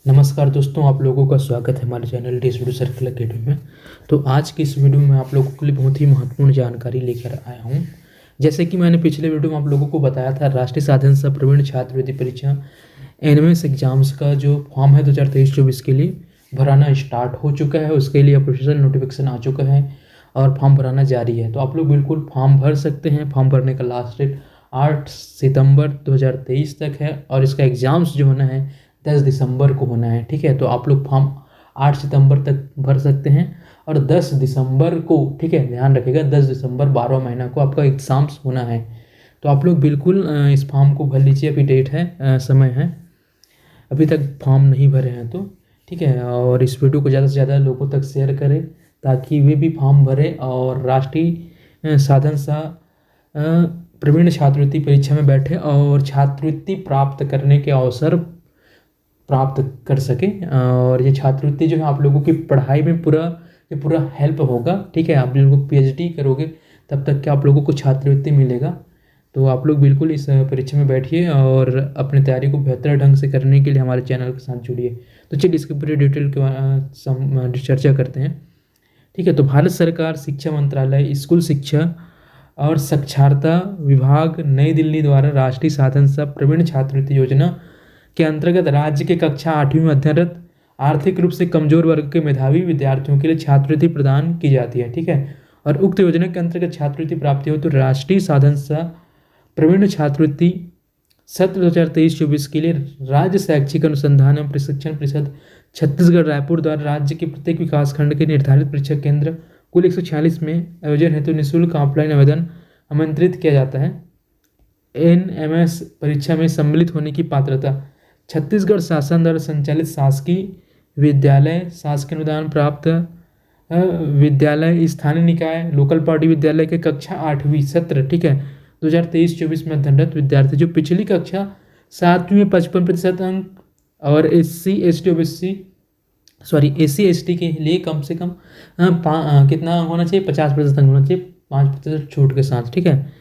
नमस्कार दोस्तों, आप लोगों का स्वागत है हमारे channel D studio circle academy में। तो आज की इस वीडियो में आप लोगों के लिए बहुत ही महत्वपूर्ण जानकारी लेकर आया हूँ। जैसे कि मैंने पिछले वीडियो में आप लोगों को बताया था, राष्ट्रीय साधन सह प्रवीण छात्रवृत्ति परीक्षा एनएमएस एग्जाम्स का जो फॉर्म है 2023-24 के लिए भराना स्टार्ट हो चुका है। उसके लिए ऑफिशियल नोटिफिकेशन आ चुका है और फॉर्म भराना जारी है। तो आप लोग बिल्कुल फॉर्म भर सकते हैं। फॉर्म भरने का लास्ट डेट 8 सितंबर 2023 तक है और इसका एग्ज़ाम्स जो होना है 10 दिसंबर को होना है। ठीक है, तो आप लोग फॉर्म 8 सितंबर तक भर सकते हैं और 10 दिसंबर को, ठीक है ध्यान रखिएगा, 10 दिसंबर 12 महीना को आपका एग्ज़ाम्स होना है। तो आप लोग बिल्कुल इस फॉर्म को भर लीजिए। अभी डेट है, समय है, अभी तक फॉर्म नहीं भरे हैं तो ठीक है। और इस वीडियो को ज़्यादा से ज़्यादा लोगों तक शेयर करें ताकि वे भी फॉर्म भरें और राष्ट्रीय साधन सह प्रवीण छात्रवृत्ति परीक्षा में बैठे और छात्रवृत्ति प्राप्त करने के अवसर प्राप्त कर सकें। और ये छात्रवृत्ति जो है आप लोगों की पढ़ाई में पूरा हेल्प होगा। ठीक है, आप लोग पीएचडी करोगे तब तक के आप लोगों को छात्रवृत्ति मिलेगा। तो आप लोग बिल्कुल इस परीक्षा में बैठिए और अपनी तैयारी को बेहतर ढंग से करने के लिए हमारे चैनल के साथ जुड़िए। तो चलिए इसके पूरी डिटेल के चर्चा करते हैं। ठीक है, तो भारत सरकार शिक्षा मंत्रालय, स्कूल शिक्षा और साक्षरता विभाग, नई दिल्ली द्वारा राष्ट्रीय साधन सह प्रवीण छात्रवृत्ति योजना के अंतर्गत राज्य के कक्षा 8वीं में अध्ययनरत आर्थिक रूप से कमजोर वर्ग के मेधावी विद्यार्थियों के लिए छात्रवृत्ति प्रदान की जाती है। ठीक है, और उक्त योजना के अंतर्गत छात्रवृत्ति प्राप्ति हो तो राष्ट्रीय साधन सह प्रवीण छात्रवृत्ति सत्र 2023-24 के लिए राज्य शैक्षिक अनुसंधान एवं प्रशिक्षण परिषद छत्तीसगढ़ रायपुर द्वारा राज्य के प्रत्येक विकास खंड के निर्धारित परीक्षा केंद्र कुल 146 में आयोजन हेतु निःशुल्क ऑफलाइन आवेदन आमंत्रित किया जाता है। एनएमएस परीक्षा में सम्मिलित होने की पात्रता: छत्तीसगढ़ शासन द्वारा संचालित शासकीय विद्यालय, शासकीय अनुदान प्राप्त विद्यालय, स्थानीय निकाय, लोकल बॉडी विद्यालय के कक्षा 8वीं सत्र, ठीक है 2023-24 में अध्ययनरत विद्यार्थी जो पिछली कक्षा 7वीं में 55% अंक और एससी एसटी के लिए कम से कम कितना होना चाहिए, 50% अंक होना चाहिए, 5% छूट के साथ। ठीक है,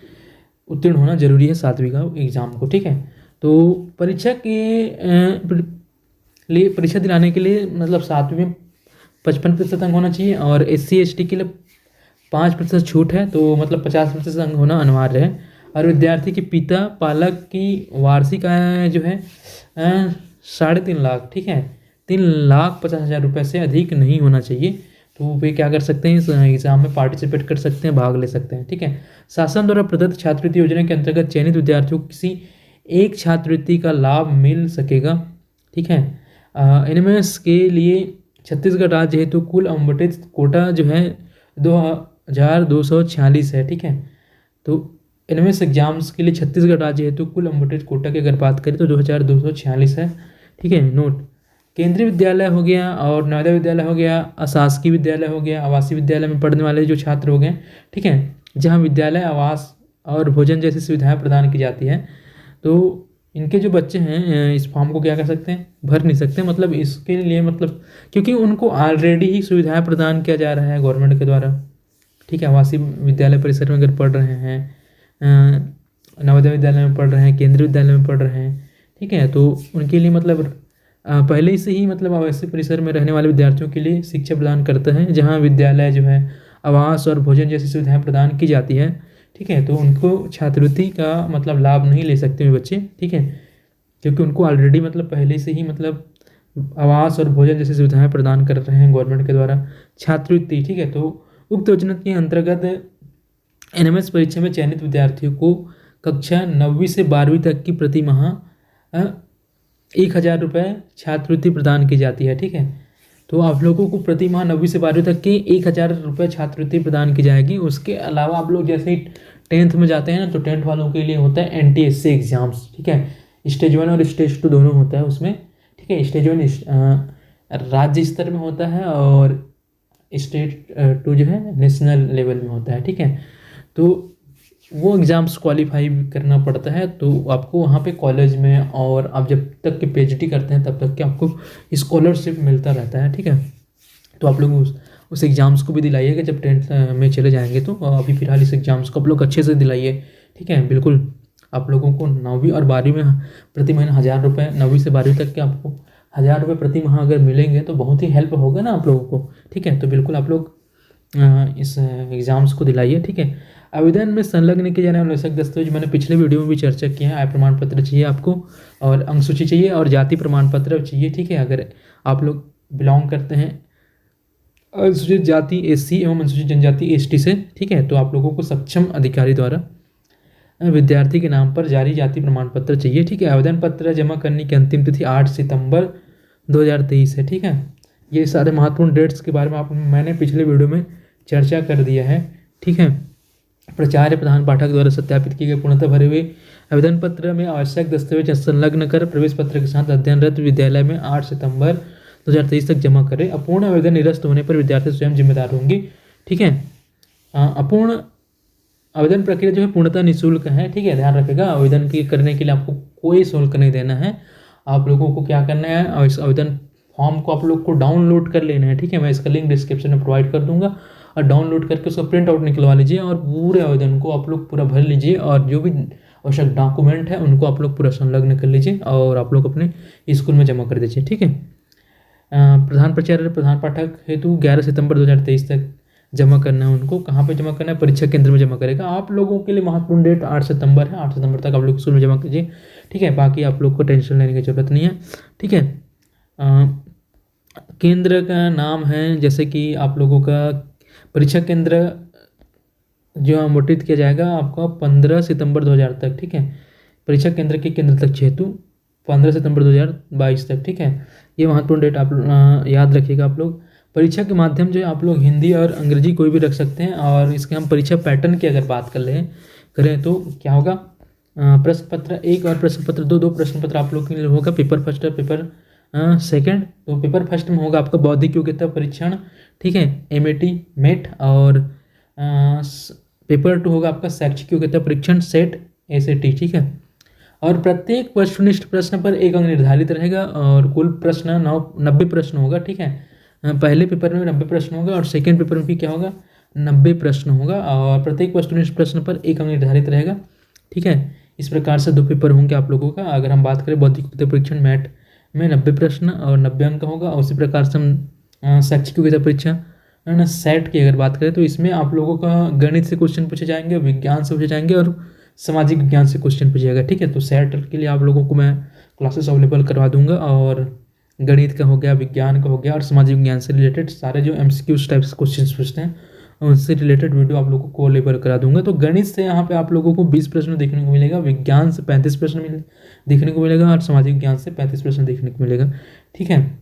उत्तीर्ण होना जरूरी है 7वीं का एग्ज़ाम को। ठीक है, तो परीक्षा के लिए परीक्षा दिलाने के लिए मतलब 7वीं में 55% अंक होना चाहिए और एससी एसटी के लिए 5% छूट है, तो मतलब 50% अंक होना अनिवार्य है। और विद्यार्थी के पिता पालक की वार्षिक आय जो है 3.5 लाख, ठीक है 3,50,000 रुपये से अधिक नहीं होना चाहिए। तो वे क्या कर सकते हैं, इस एग्ज़ाम में पार्टिसिपेट कर सकते हैं, भाग ले सकते हैं। ठीक है, शासन द्वारा प्रदत्त छात्रवृत्ति योजना के अंतर्गत चयनित विद्यार्थियों को किसी एक छात्रवृत्ति का लाभ मिल सकेगा। ठीक है, एनएमएस के लिए छत्तीसगढ़ राज्य हेतु कुल आवंटित कोटा जो है 2,246 है। ठीक है, तो एनएमएस एग्जाम्स के लिए छत्तीसगढ़ राज्य हेतु कुल आवंटित कोटा की अगर बात करें तो 2,246 है। ठीक है, नोट: केंद्रीय विद्यालय हो गया और नवोदय विद्यालय हो गया, अशासकीय विद्यालय हो गया, आवासीय विद्यालय में पढ़ने वाले जो छात्र हो गए, ठीक है, जहाँ विद्यालय, आवास और भोजन जैसी सुविधाएं प्रदान की जाती है, तो इनके जो बच्चे हैं इस फॉर्म को क्या कर सकते हैं, भर नहीं सकते। मतलब इसके लिए मतलब क्योंकि उनको ऑलरेडी ही सुविधाएं प्रदान किया जा रहा है गवर्नमेंट के द्वारा। ठीक है, आवासीय विद्यालय परिसर में अगर पढ़ रहे हैं, नवोदय विद्यालय में पढ़ रहे हैं, केंद्रीय विद्यालय में पढ़ रहे हैं, ठीक है, तो उनके लिए मतलब पहले से ही मतलब आवासीय परिसर में रहने वाले विद्यार्थियों के लिए शिक्षा प्रदान करता है, जहाँ विद्यालय जो है, आवास और भोजन जैसी सुविधाएं प्रदान की जाती है। ठीक है, तो उनको छात्रवृत्ति का मतलब लाभ नहीं ले सकते बच्चे। ठीक है, क्योंकि उनको ऑलरेडी मतलब पहले से ही मतलब आवास और भोजन जैसी सुविधाएं प्रदान कर रहे हैं गवर्नमेंट के द्वारा छात्रवृत्ति। ठीक है, तो उक्त योजना के अंतर्गत एनएमएस परीक्षा में चयनित विद्यार्थियों को कक्षा 9वीं से 12वीं तक की प्रति माह 1,000 रुपये छात्रवृत्ति प्रदान की जाती है। ठीक है, तो आप लोगों को प्रति माह 9वीं से 12वीं तक के 1,000 रुपये छात्रवृत्ति प्रदान की जाएगी। उसके अलावा आप लोग जैसे ही 10th में जाते हैं ना, तो 10th वालों के लिए होता है एनटीएससी एग्जाम्स। ठीक है, स्टेज 1 और स्टेज 2 दोनों होता है उसमें। ठीक है, स्टेज 1 राज्य स्तर में होता है और स्टेज 2 जो है नेशनल लेवल में होता है। ठीक है, तो वो एग्ज़ाम्स क्वालिफाई करना पड़ता है, तो आपको वहाँ पे कॉलेज में और आप जब तक के पीएचडी करते हैं तब तक के आपको स्कॉलरशिप मिलता रहता है। ठीक है, तो आप लोग उस एग्ज़ाम्स को भी दिलाइएगा जब 10th में चले जाएंगे। तो अभी फ़िलहाल इस एग्ज़ाम्स को आप लोग अच्छे से दिलाइए। ठीक है, बिल्कुल आप लोगों को 9वीं और 12वीं में प्रति महीना 1,000 रुपये, 9वीं से 12वीं तक के आपको 1000 रुपये प्रति माह अगर मिलेंगे तो बहुत ही हेल्प होगा ना आप लोगों को। ठीक है, तो बिल्कुल आप लोग इस एग्ज़ाम्स को दिलाइए। ठीक है, आवेदन में संलग्न किए जाने वाले आवश्यक दस्तावेज मैंने पिछले वीडियो में भी चर्चा किया है। आय प्रमाण पत्र चाहिए आपको, और अंक सूची चाहिए, और जाति प्रमाण पत्र चाहिए। ठीक है, अगर आप लोग बिलोंग करते हैं अनुसूचित जाति SC एवं अनुसूचित जनजाति ST से, ठीक है, तो आप लोगों को सक्षम अधिकारी द्वारा विद्यार्थी के नाम पर जारी जाति प्रमाण पत्र चाहिए। ठीक है, आवेदन पत्र जमा करने की अंतिम तिथि 8 सितंबर 2023 है। ठीक है, ये सारे महत्वपूर्ण डेट्स के बारे में मैंने पिछले वीडियो में चर्चा कर दिया है। ठीक है, प्राचार्य प्रधान पाठक द्वारा सत्यापित किए गए पूर्णतः भरे हुए आवेदन पत्र में आवश्यक दस्तावेज संलग्न कर प्रवेश पत्र के साथ अध्ययनरत विद्यालय में 8 सितंबर 2023 तक जमा करें। अपूर्ण आवेदन निरस्त होने पर विद्यार्थी स्वयं जिम्मेदार होंगे। ठीक है, अपूर्ण आवेदन प्रक्रिया जो है पूर्णतः निःशुल्क है। ठीक है, ध्यान रखिएगा, आवेदन करने के लिए आपको कोई शुल्क नहीं देना है। आप लोगों को क्या करना है, और इस आवेदन फॉर्म को आप लोग को डाउनलोड कर लेना है। ठीक है, मैं इसका लिंक डिस्क्रिप्शन में प्रोवाइड कर दूंगा, और डाउनलोड करके उसका प्रिंट आउट निकलवा लीजिए, और पूरे आवेदन को आप लोग पूरा भर लीजिए, और जो भी आवश्यक डॉक्यूमेंट है उनको आप लोग पूरा संलग्न कर लीजिए, और आप लोग अपने स्कूल में जमा कर दीजिए। ठीक है, प्रधान प्राचार्य प्रधान पाठक हेतु 11 सितंबर 2023 तक जमा करना है उनको। कहाँ पे जमा करना है, परीक्षा केंद्र में जमा करेगा। आप लोगों के लिए महत्वपूर्ण डेट 8 सितंबर है। 8 सितंबर तक आप लोग स्कूल में जमा कीजिए। ठीक है, बाकी आप लोग को टेंशन लेने की जरूरत नहीं है। ठीक है, केंद्र का नाम है, जैसे कि आप लोगों का परीक्षा केंद्र जो आवंटित किया जाएगा आपका 15 सितंबर 2000 तक। ठीक है, परीक्षा केंद्र के केंद्र तक हेतु 15 सितंबर 2022 तक। ठीक है, ये महत्वपूर्ण डेट आप याद रखिएगा। आप लोग परीक्षा के माध्यम जो है आप लोग हिंदी और अंग्रेजी कोई भी रख सकते हैं। और इसके हम परीक्षा पैटर्न की अगर बात करें तो क्या होगा, प्रश्न पत्र 1 और प्रश्न पत्र 2, 2 प्रश्न पत्र आप लोग के लिए होगा। पेपर फर्स्ट और पेपर सेकंड। तो पेपर फर्स्ट में होगा आपका बौद्धिक योग्यता परीक्षण। ठीक है, MAT MET, और पेपर 2 होगा आपका शैक्षिक योग्यता परीक्षण SET SAT। ठीक है, और प्रत्येक वस्तुनिष्ठ प्रश्न पर 1 अंक निर्धारित रहेगा, और कुल प्रश्न 90 प्रश्न होगा। ठीक है, पहले पेपर में 90 प्रश्न होगा, और सेकेंड पेपर में भी क्या होगा, 90 प्रश्न होगा, और प्रत्येक वस्तुनिष्ठ प्रश्न पर 1 अंक निर्धारित रहेगा। ठीक है, इस प्रकार से 2 पेपर होंगे आप लोगों का। अगर हम बात करें बौद्धिक योग्यता परीक्षण मैट में 90 प्रश्न और 90 अंक होगा, और उसी प्रकार से हम शैक्षिक योग्यता परीक्षा SET की अगर बात करें तो इसमें आप लोगों का गणित से क्वेश्चन पूछे जाएंगे, विज्ञान से पूछे जाएंगे, और सामाजिक विज्ञान से क्वेश्चन पूछा जाएगा। ठीक है, तो SET के लिए आप लोगों को मैं क्लासेस अवेलेबल करवा दूंगा, और गणित का हो गया, विज्ञान का हो गया, और सामाजिक विज्ञान से रिलेटेड सारे जो MCQ टाइप्स क्वेश्चन पूछते हैं उनसे रिलेटेड वीडियो आप लोगों को अवेलेबल करा दूंगा। तो गणित से यहाँ पे आप लोगों को 20 प्रश्न देखने को मिलेगा, विज्ञान से 35 प्रश्न देखने को मिलेगा, और सामाजिक विज्ञान से 35 प्रश्न देखने को मिलेगा। ठीक है,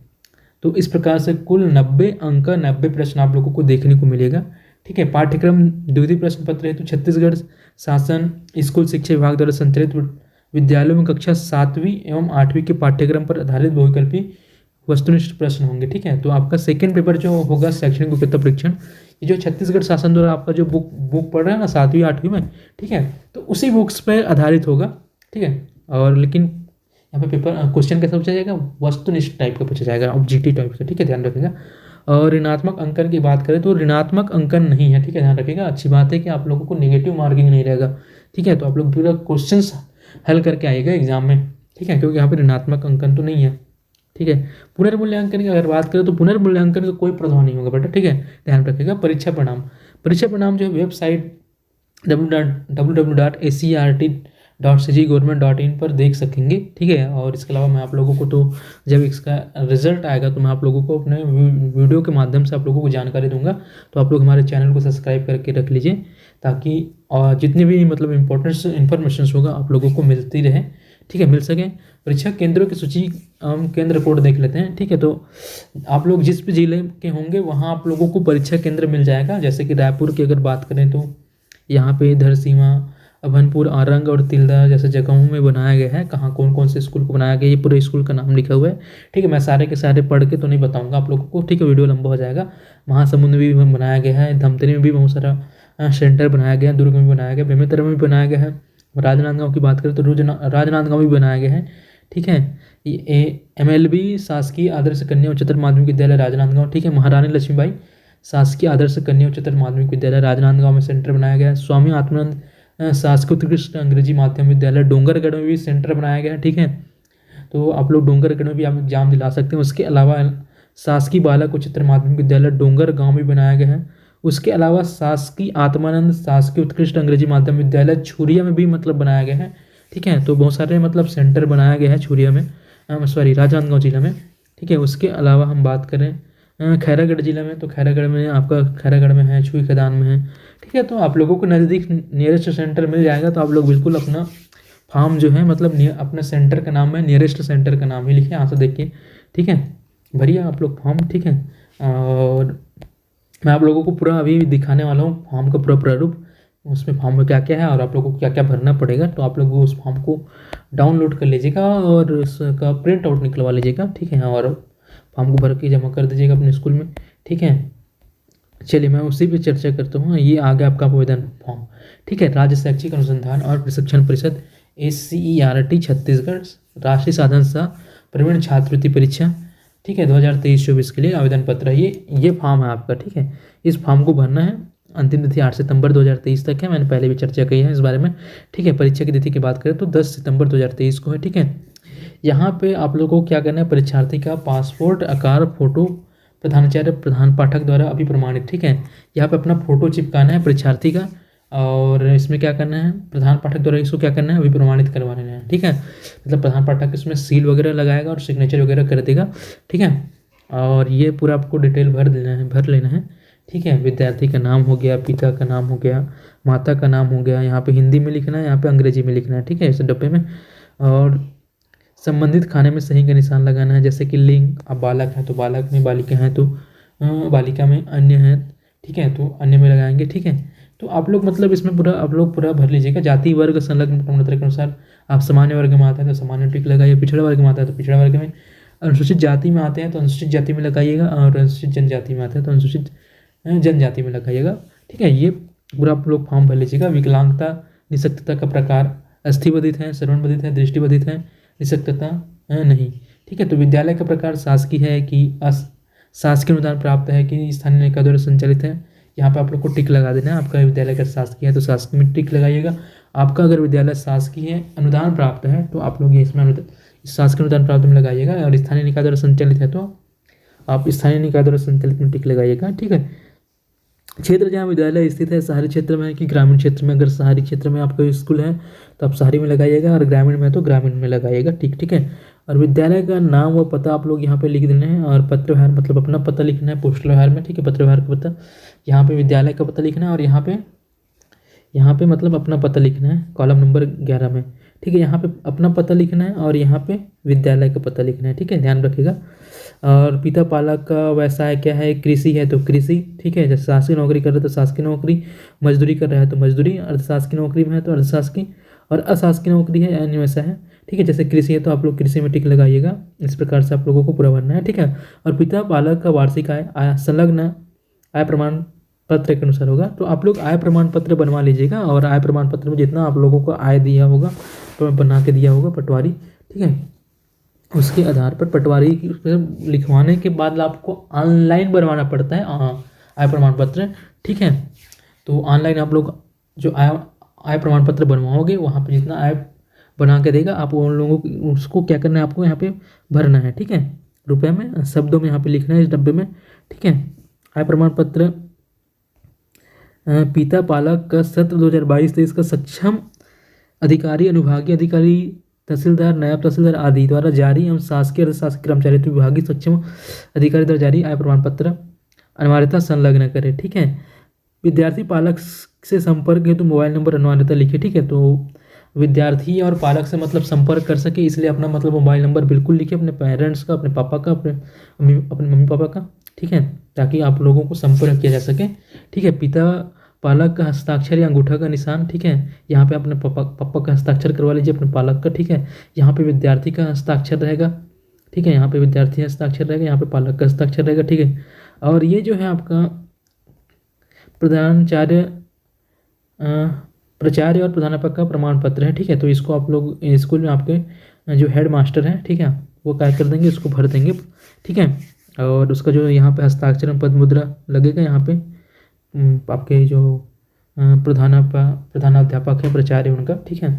तो इस प्रकार से कुल 90 अंक 90 प्रश्न आप लोगों को देखने को मिलेगा। ठीक है, पाठ्यक्रम द्वितीय प्रश्न पत्र हेतु छत्तीसगढ़ शासन स्कूल शिक्षा विभाग द्वारा संचालित विद्यालयों में कक्षा 7वीं एवं 8वीं के पाठ्यक्रम पर आधारित बहुविकल्पी वस्तुनिष्ठ प्रश्न होंगे। ठीक है, तो आपका सेकंड पेपर जो होगा शैक्षणिक योग्यता परीक्षण, ये जो छत्तीसगढ़ शासन द्वारा आपका जो बुक पढ़ रहा है ना 7वीं 8वीं में, ठीक है, तो उसी बुक्स पर आधारित होगा। ठीक है, और लेकिन यहाँ पे पेपर क्वेश्चन कैसा पूछा जाएगा, वस्तुनिष्ठ टाइप का पूछा जाएगा, ऑब्जेक्टिव टाइप का। ठीक है, ध्यान रखिएगा। और ऋणात्मक अंकन की बात करें तो ऋणात्मक अंकन नहीं है। ठीक है, ध्यान रखिएगा। अच्छी बात है कि आप लोगों को नेगेटिव मार्किंग नहीं रहेगा। ठीक है, तो आप लोग पूरा क्वेश्चन हल करके आइएगा एग्जाम में। ठीक है, क्योंकि यहाँ पे ऋणात्मक अंकन तो नहीं है। ठीक है, पुनर्मूल्यांकन की अगर बात करें तो पुनर्मूल्यांकन का कोई प्रभाव नहीं होगा बेटा। ठीक है, ध्यान रखिएगा। परीक्षा परिणाम जो है वेबसाइट www.acert.cg.government.in पर देख सकेंगे। ठीक है, और इसके अलावा मैं आप लोगों को तो जब इसका रिजल्ट आएगा तो मैं आप लोगों को अपने वीडियो के माध्यम से आप लोगों को जानकारी दूंगा। तो आप लोग हमारे चैनल को सब्सक्राइब करके रख लीजिए, ताकि जितने भी मतलब इंपॉर्टेंट इन्फॉर्मेशन होगा आप लोगों को मिलती रहे। ठीक है, मिल सके। परीक्षा केंद्रों की सूची हम केंद्र कोड देख लेते हैं। ठीक है, तो आप लोग जिस भी जिले के होंगे वहाँ आप लोगों को परीक्षा केंद्र मिल जाएगा। जैसे कि रायपुर की अगर बात करें तो यहाँ पे धरसींवा, अभनपुर, आरंग और तिल्दा जैसे जगहों में बनाया गया है। कहाँ कौन कौन से स्कूल को बनाया गया, ये पूरे स्कूल का नाम लिखा हुआ है। ठीक है, मैं सारे के सारे पढ़ के तो नहीं बताऊँगा आप लोगों को। ठीक है, वीडियो लंबा हो जाएगा। महासमुंद में भी बनाया गया है, धमतरी में भी बहुत सारा सेंटर बनाया गया है, दुर्ग में भी बनाया गया, बेमेतरा में भी बनाया गया है, राजनांदगांव की बात करें तो राजनांदगांव भी बनाया गया है। ठीक है, ये MLB शासकीय आदर्श कन्या उच्चतर माध्यमिक विद्यालय राजनांदगांव। ठीक है, महारानी लक्ष्मीबाई शासकीय आदर्श कन्या उच्चतर माध्यमिक विद्यालय राजनांदगांव में सेंटर बनाया गया है। स्वामी आत्मानंद शासकीय उत्कृष्ट अंग्रेजी माध्यम विद्यालय डोंगरगढ़ में भी सेंटर बनाया गया है। ठीक है, तो आप लोग डोंगरगढ़ में भी आप एग्जाम दिला सकते हैं। उसके अलावा शासकीय बालक उच्चतर माध्यमिक विद्यालय डोंगर गांव में बनाया गया है। उसके अलावा शासकीय आत्मानंद शासकीय उत्कृष्ट अंग्रेजी माध्यम विद्यालय छुरिया में भी मतलब बनाया गया है। ठीक है, तो बहुत सारे मतलब सेंटर बनाया गया है छुरिया में, सॉरी राजनांदगांव जिला में। ठीक है, उसके अलावा हम बात करें खैरागढ़ जिला में, तो खैरागढ़ में आपका खैरागढ़ में है, छुई खदान में है। ठीक है, तो आप लोगों को नज़दीक नियरेस्ट सेंटर मिल जाएगा, तो आप लोग बिल्कुल अपना फॉर्म जो है मतलब अपने सेंटर का नाम है, नियरेस्ट सेंटर का नाम ही लिखिए, यहाँ से देखिए। ठीक है, भरिए आप लोग फॉर्म। ठीक है, और मैं आप लोगों को पूरा अभी दिखाने वाला हूँ फॉर्म का पूरा प्रारूप, उसमें फॉर्म में क्या क्या है और आप लोगों को क्या क्या भरना पड़ेगा। तो आप लोग उस फॉर्म को डाउनलोड कर लीजिएगा और उसका प्रिंट आउट निकलवा लीजिएगा। ठीक है, और फॉर्म को भर के जमा कर दीजिएगा अपने स्कूल में। ठीक है, चलिए मैं उसी पे चर्चा करता हूँ। ये आ गया आपका आवेदन फॉर्म। ठीक है, राज्य शैक्षिक अनुसंधान और प्रशिक्षण परिषद SCERT छत्तीसगढ़ राष्ट्रीय साधन सह प्रवीण छात्रवृत्ति परीक्षा। ठीक है, 2023-24 के लिए आवेदन पत्र है ये फॉर्म है आपका। ठीक है, इस फॉर्म को भरना है। अंतिम तिथि 8 सितंबर 2023 तक है, मैंने पहले भी चर्चा की है इस बारे में। ठीक है, परीक्षा की तिथि की बात करें तो 10 सितंबर 2023 को है। ठीक है, यहाँ पे आप लोगों को क्या करना है, परीक्षार्थी का पासपोर्ट आकार फोटो प्रधानाचार्य प्रधान पाठक द्वारा अभी प्रमाणित। ठीक है, यहाँ पे अपना फोटो चिपकाना है परीक्षार्थी का, और इसमें क्या करना है, प्रधान पाठक द्वारा इसको क्या करना है, अभी प्रमाणित करवा लेना है। ठीक है, मतलब प्रधान पाठक इसमें सील वगैरह लगाएगा और सिग्नेचर वगैरह कर देगा। ठीक है, और ये पूरा आपको डिटेल भर लेना है। ठीक है, विद्यार्थी का नाम हो गया, पिता का नाम हो गया, माता का नाम हो गया, यहाँ पे हिंदी में लिखना है, यहाँ पे अंग्रेजी में लिखना है। ठीक है, इस डब्बे में। और संबंधित खाने में सही का निशान लगाना है, जैसे कि लिंग, अब बालक है तो बालक में, बालिका है तो बालिका में, अन्य है ठीक है तो अन्य में लगाएंगे। ठीक है, तो आप लोग मतलब इसमें पूरा आप लोग पूरा भर लीजिएगा। जाति वर्ग संलग्न प्रमाणपत्र के अनुसार आप सामान्य वर्ग में आता है तो सामान्य टिक लगाइए, पिछड़ा वर्ग में आता है तो पिछड़ा वर्ग में, अनुसूचित जाति में आते हैं तो अनुसूचित जाति में लगाइएगा, और अनुसूचित जनजाति में आते हैं तो अनुसूचित जनजाति में लगाइएगा। ठीक है, ये पूरा आप लोग फॉर्म भर लीजिएगा। विकलांगता निःशक्तता का प्रकार अस्थिबाधित है, श्रवणबाधित है, दृष्टिबाधित है, निःशक्तता नहीं। ठीक है, तो विद्यालय का प्रकार शासकीय है कि शासकीय अनुदान प्राप्त है कि स्थानीय निकाय द्वारा संचालित है। यहाँ पे आप लोग को टिक लगा देना है। आपका विद्यालय का शासकीय है तो शासकीय में टिक लगाइएगा। आपका अगर विद्यालय शासकीय है, अनुदान प्राप्त है, तो आप लोग ये इसमें शासकीय अनुदान प्राप्त में लगाइएगा, और स्थानीय निकाय द्वारा संचालित है तो आप स्थानीय निकाय द्वारा संचालित में टिक लगाइएगा। ठीक है, क्षेत्र जहाँ विद्यालय स्थित है शहरी क्षेत्र में है कि ग्रामीण क्षेत्र में, अगर शहरी क्षेत्र में आपका स्कूल है तो आप शहरी में लगाइएगा, और ग्रामीण में है तो ग्रामीण में लगाइएगा। ठीक है, और विद्यालय का नाम व पता आप लोग यहाँ पे लिख देना है, और पत्र व्यवहार मतलब अपना पता लिखना है पोस्टल व्यवहार में। ठीक है, पत्र व्यवहार का पता यहाँ पे विद्यालय का पता लिखना है, और यहाँ पे मतलब अपना पता लिखना है कॉलम नंबर 11 में। ठीक है, यहाँ पे अपना पता लिखना है और यहाँ पे विद्यालय का पता लिखना है। ठीक है, ध्यान रखिएगा। और पिता पालक का व्यवसाय क्या है, कृषि है तो कृषि। ठीक है, जैसे शासकीय नौकरी कर रहे हैं तो शासकीय नौकरी, मजदूरी कर रहा है तो मजदूरी, अर्धशासकीय नौकरी में है तो अर्धशासकीय, और अशासकीय नौकरी है अन्य व्यवसाय है। ठीक है, जैसे कृषि है तो आप लोग कृषि में टिक लगाइएगा। इस प्रकार से आप लोगों को पूरा भरना है। ठीक है, और पिता पालक का वार्षिक आय संलग्न आय प्रमाण पत्र के अनुसार होगा, तो आप लोग आय प्रमाण पत्र बनवा लीजिएगा, और आय प्रमाण पत्र में जितना आप लोगों को आय दिया होगा तो बना के दिया होगा पटवारी। ठीक है, उसके आधार पर पटवारी लिखवाने के बाद आपको ऑनलाइन बनवाना पड़ता है आय प्रमाण पत्र। ठीक है, तो ऑनलाइन आप लोग जो आय प्रमाण पत्र बनवाओगे, वहाँ पे जितना आय बना के देगा आप उन लोगों को उसको क्या करना है, आपको यहाँ पे भरना है। ठीक है, रुपये में, शब्दों में यहाँ पे लिखना है इस डब्बे में। ठीक है, आय प्रमाण पत्र पिता पालक का सत्र 2022-23 का सक्षम अधिकारी, अनुभागीय अधिकारी, तहसीलदार, नायब तहसीलदार आदि द्वारा जारी एवं शासकीय अर्धशासकीय कर्मचारी विभागीय सक्षम अधिकारी द्वारा जारी आय प्रमाण पत्र अनिवार्यता संलग्न करें। ठीक है, विद्यार्थी पालक से संपर्क हेतु मोबाइल नंबर अनिवार्यता लिखे। ठीक है, तो विद्यार्थी और पालक से मतलब संपर्क कर सके इसलिए अपना मतलब मोबाइल नंबर बिल्कुल लिखे, अपने पेरेंट्स का, अपने पापा का, अपने मम्मी पापा का। ठीक है, ताकि आप लोगों को संपर्क किया जा सके। ठीक है, पिता पालक का हस्ताक्षर या अंगूठा का निशान। ठीक है, यहाँ पे अपने पापा का हस्ताक्षर करवा लीजिए, अपने पालक का। ठीक है, यहाँ पे विद्यार्थी का हस्ताक्षर रहेगा। ठीक है, यहाँ पे विद्यार्थी हस्ताक्षर रहेगा, यहाँ पे पालक का हस्ताक्षर रहेगा। ठीक है, और ये जो है आपका प्राचार्य और प्रधानाध्यापक का प्रमाण पत्र है। ठीक है, तो इसको आप लोग स्कूल में आपके जो हेड मास्टर हैं, ठीक है, वो क्या कर देंगे, उसको भर देंगे। ठीक है, और उसका जो यहाँ पे हस्ताक्षर पद मुद्रा लगेगा, यहाँ पे आपके जो प्रधानाध्यापक है, प्राचार्य उनका। ठीक है,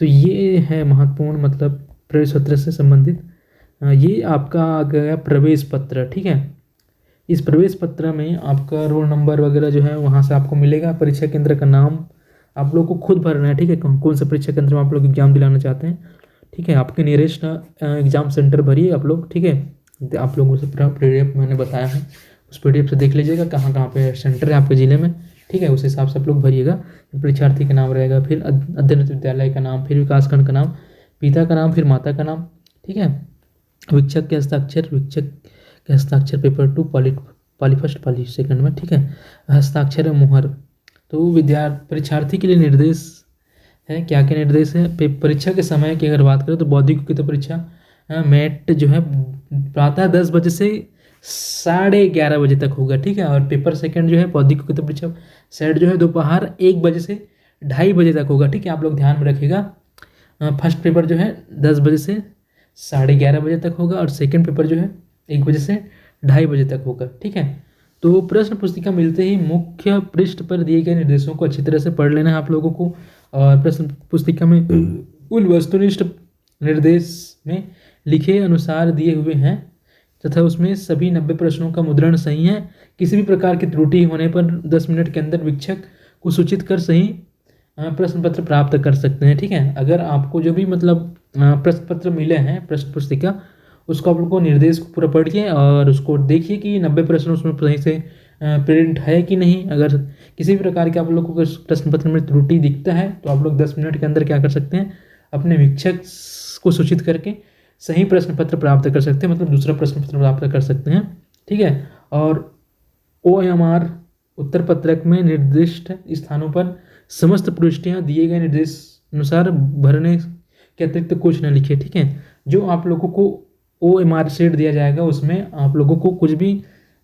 तो ये है महत्वपूर्ण मतलब प्रवेश पत्र से संबंधित ये आपका आ गया प्रवेश पत्र, ठीक है। इस प्रवेश पत्र में आपका रोल नंबर वगैरह जो है वहाँ से आपको मिलेगा। परीक्षा केंद्र का नाम आप लोग को खुद भरना है, ठीक है। कौन सा परीक्षा केंद्र में आप लोग एग्जाम दिलाना चाहते हैं, ठीक है। आपके नियरेस्ट एग्जाम सेंटर भरिए आप लोग, ठीक है। आप लोगों से पूरा PDF मैंने बताया है, उस PDF से देख लीजिएगा कहाँ कहाँ पे सेंटर है आपके ज़िले में, ठीक है। उस हिसाब से आप लोग भरिएगा। परीक्षार्थी का नाम रहेगा, फिर अध्ययन विद्यालय का नाम, फिर विकासखंड का नाम, पिता का नाम, फिर माता का नाम, ठीक है। शिक्षक के हस्ताक्षर पेपर 2 पाली फर्स्ट पाली सेकंड में, ठीक है। हस्ताक्षर मुहर। तो परीक्षार्थी के लिए निर्देश है, क्या क्या निर्देश है। परीक्षा के समय की अगर बात करें तो बौद्धिक की तो परीक्षा मैट जो है प्रातः 10 बजे से 11:30 बजे तक होगा, ठीक है। और पेपर सेकंड जो है बौद्धिक की तो परीक्षा सेट जो है दोपहर 1 बजे से 2:30 बजे तक होगा, ठीक है। आप लोग ध्यान में रखिएगा। फर्स्ट पेपर जो है 10 बजे से 11:30 बजे तक होगा और सेकंड पेपर जो है 1 बजे से 2:30 बजे तक होगा, ठीक है। तो प्रश्न पुस्तिका मिलते ही मुख्य पृष्ठ पर दिए गए निर्देशों को अच्छी तरह से पढ़ लेना है आप लोगों को। और प्रश्न पुस्तिका में उन वस्तुनिष्ठ निर्देश में लिखे अनुसार दिए हुए हैं तथा उसमें सभी 90 प्रश्नों का मुद्रण सही है। किसी भी प्रकार की त्रुटि होने पर 10 मिनट के अंदर शिक्षक को सूचित कर सही प्रश्न पत्र प्राप्त कर सकते हैं, ठीक है। अगर आपको जो भी मतलब प्रश्न पत्र मिले हैं, प्रश्न पुस्तिका, उसको आप लोग को निर्देश को पूरा पढ़िए और उसको देखिए कि 90 प्रश्न उसमें सही से प्रिंट है कि नहीं। अगर किसी भी प्रकार के आप लोग को प्रश्न पत्र में त्रुटि दिखता है तो आप लोग 10 मिनट के अंदर क्या कर सकते हैं, अपने शिक्षक को सूचित करके सही प्रश्न पत्र प्राप्त कर सकते हैं, मतलब दूसरा प्रश्न पत्र प्राप्त कर सकते हैं, ठीक है। और OMR उत्तर पत्रक में निर्दिष्ट स्थानों पर समस्त प्रविष्टियाँ दिए गए निर्देश अनुसार भरने के अतिरिक्त कुछ न लिखे, ठीक है। जो आप लोगों को OMR शीट दिया जाएगा उसमें आप लोगों को कुछ भी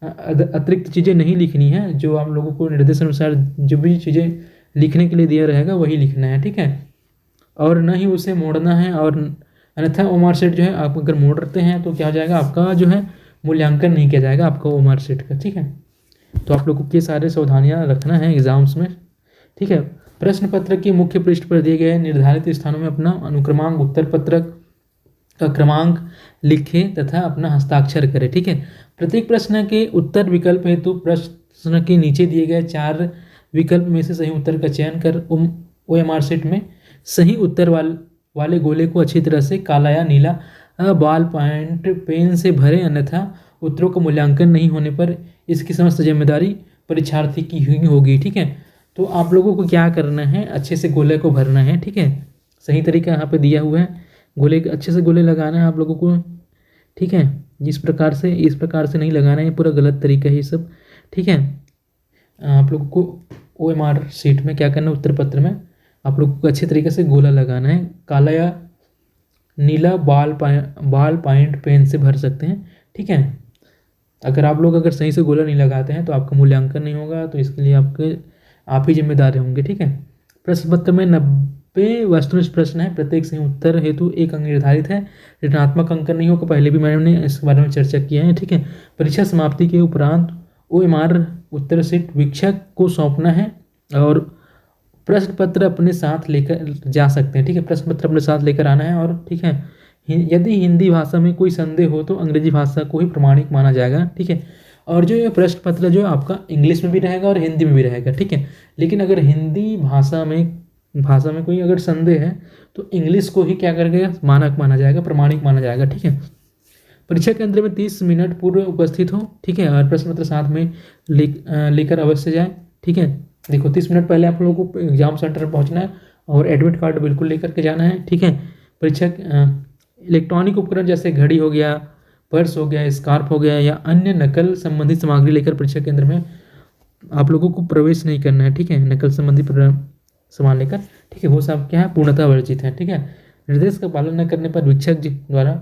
अतिरिक्त चीज़ें नहीं लिखनी है। जो आप लोगों को निर्देश अनुसार जो भी चीज़ें लिखने के लिए दिया रहेगा वही लिखना है, ठीक है। और न ही उसे मोड़ना है, और अन्यथा OMR शीट जो है आप अगर मोड़ते हैं तो क्या हो जाएगा, आपका जो है मूल्यांकन नहीं किया जाएगा आपका OMR शीट का, ठीक है। तो आप लोगों को ये सारे सावधानियाँ रखना है एग्जाम्स में, ठीक है। प्रश्न पत्र के मुख्य पृष्ठ पर दिए गए निर्धारित स्थानों में अपना अनुक्रमांक उत्तर पत्रक का क्रमांक लिखें तथा अपना हस्ताक्षर करें, ठीक है। प्रत्येक प्रश्न के उत्तर विकल्प हेतु प्रश्न के नीचे दिए गए 4 विकल्प में से सही उत्तर का चयन कर OMR शीट में सही उत्तर वाले गोले को अच्छी तरह से काला या नीला बॉल पॉइंट पेन से भरें, अन्यथा उत्तरों का मूल्यांकन नहीं होने पर इसकी समस्त जिम्मेदारी परीक्षार्थी की ही होगी, ठीक है। तो आप लोगों को क्या करना है, अच्छे से गोले को भरना है, ठीक है। सही तरीका यहाँ पे दिया हुआ है, गोले अच्छे से गोले लगाना है आप लोगों को, ठीक है। इस प्रकार से नहीं लगाना है, पूरा गलत तरीका है ये सब, ठीक है। आप लोगों को OMR शीट में क्या करना है, उत्तर पत्र में आप लोगों को अच्छे तरीके से गोला लगाना है। काला या नीला बॉल पॉइंट पेन से भर सकते हैं, ठीक है। अगर आप लोग सही से गोला नहीं लगाते हैं तो आपका मूल्यांकन नहीं होगा, तो इसके लिए आप ही जिम्मेदार होंगे, ठीक है। प्रश्न पत्र में 90 वस्तुनिष्ठ प्रश्न है, प्रत्येक सही उत्तर हेतु 1 अंक निर्धारित है। ऋणात्मक अंक नहीं होगा, पहले भी मैंने इसके बारे में चर्चा किया है, ठीक है। परीक्षा समाप्ति के उपरांत OMR उत्तर शीट शिक्षक को सौंपना है और प्रश्न पत्र अपने साथ लेकर जा सकते हैं, ठीक है। प्रश्न पत्र अपने साथ लेकर आना है, और ठीक है, यदि हिंदी भाषा में कोई संदेह हो तो अंग्रेजी भाषा को ही प्रमाणिक माना जाएगा, ठीक है। और जो ये प्रश्न पत्र जो आपका इंग्लिश में भी रहेगा और हिंदी में भी रहेगा, ठीक है। लेकिन अगर हिंदी भाषा में कोई अगर संदेह है तो इंग्लिश को ही क्या करेगा, मानक माना जाएगा, प्रमाणिक माना जाएगा, ठीक है। परीक्षा केंद्र में 30 मिनट पूर्व उपस्थित हो, ठीक है। और प्रश्न पत्र साथ में लेकर अवश्य जाए, ठीक है। देखो 30 मिनट पहले आप लोगों को एग्जाम सेंटर पर पहुंचना है और एडमिट कार्ड बिल्कुल लेकर के जाना है, ठीक है। परीक्षा इलेक्ट्रॉनिक उपकरण जैसे घड़ी हो गया, पर्स हो गया, स्कार्फ हो गया या अन्य नकल संबंधित सामग्री लेकर परीक्षा केंद्र में आप लोगों को प्रवेश नहीं करना है, ठीक है। नकल संबंधी सामान लेकर, ठीक है, वो सब क्या है, पूर्णतः वर्जित है, ठीक है। निर्देश का पालन न करने पर शिक्षक द्वारा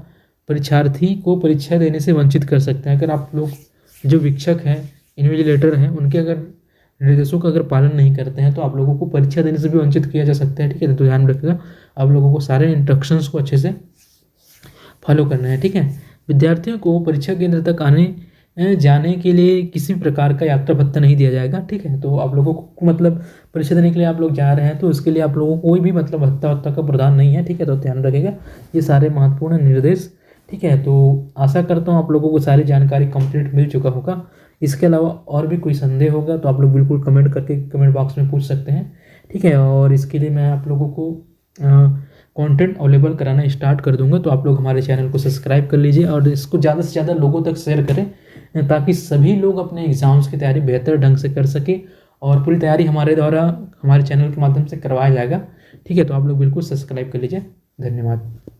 परीक्षार्थी को परीक्षा देने से वंचित कर सकते हैं। अगर आप लोग जो शिक्षक हैं, इन्विजिलेटर हैं, उनके अगर निर्देशों का अगर पालन नहीं करते हैं तो आप लोगों को परीक्षा देने से भी वंचित किया जा सकता है, ठीक है। तो ध्यान रखिएगा, आप लोगों को सारे इंस्ट्रक्शंस को अच्छे से फॉलो करना है, ठीक है। विद्यार्थियों को परीक्षा केंद्र तक आने जाने के लिए किसी प्रकार का यात्रा भत्ता नहीं दिया जाएगा। ठीक है, तो आप लोगों को मतलब परीक्षा देने के लिए आप लोग जा रहे हैं तो उसके लिए आप लोगों को कोई भी मतलब भत्ता वत्ता का प्रावधान नहीं है। ठीक है, तो ध्यान रखिएगा ये सारे महत्वपूर्ण निर्देश। ठीक है, तो आशा करता हूँ आप लोगों को सारी जानकारी कंप्लीट मिल चुका होगा। इसके अलावा और भी कोई संदेह होगा तो आप लोग बिल्कुल कमेंट करके कमेंट बॉक्स में पूछ सकते हैं। ठीक है, और इसके लिए मैं आप लोगों को कंटेंट अवेलेबल कराना स्टार्ट कर दूंगा, तो आप लोग हमारे चैनल को सब्सक्राइब कर लीजिए और इसको ज़्यादा से ज़्यादा लोगों तक शेयर करें ताकि सभी लोग अपने एग्ज़ाम्स की तैयारी बेहतर ढंग से कर सके और पूरी तैयारी हमारे द्वारा हमारे चैनल के माध्यम से करवाया जाएगा। ठीक है, तो आप लोग बिल्कुल सब्सक्राइब कर लीजिए। धन्यवाद।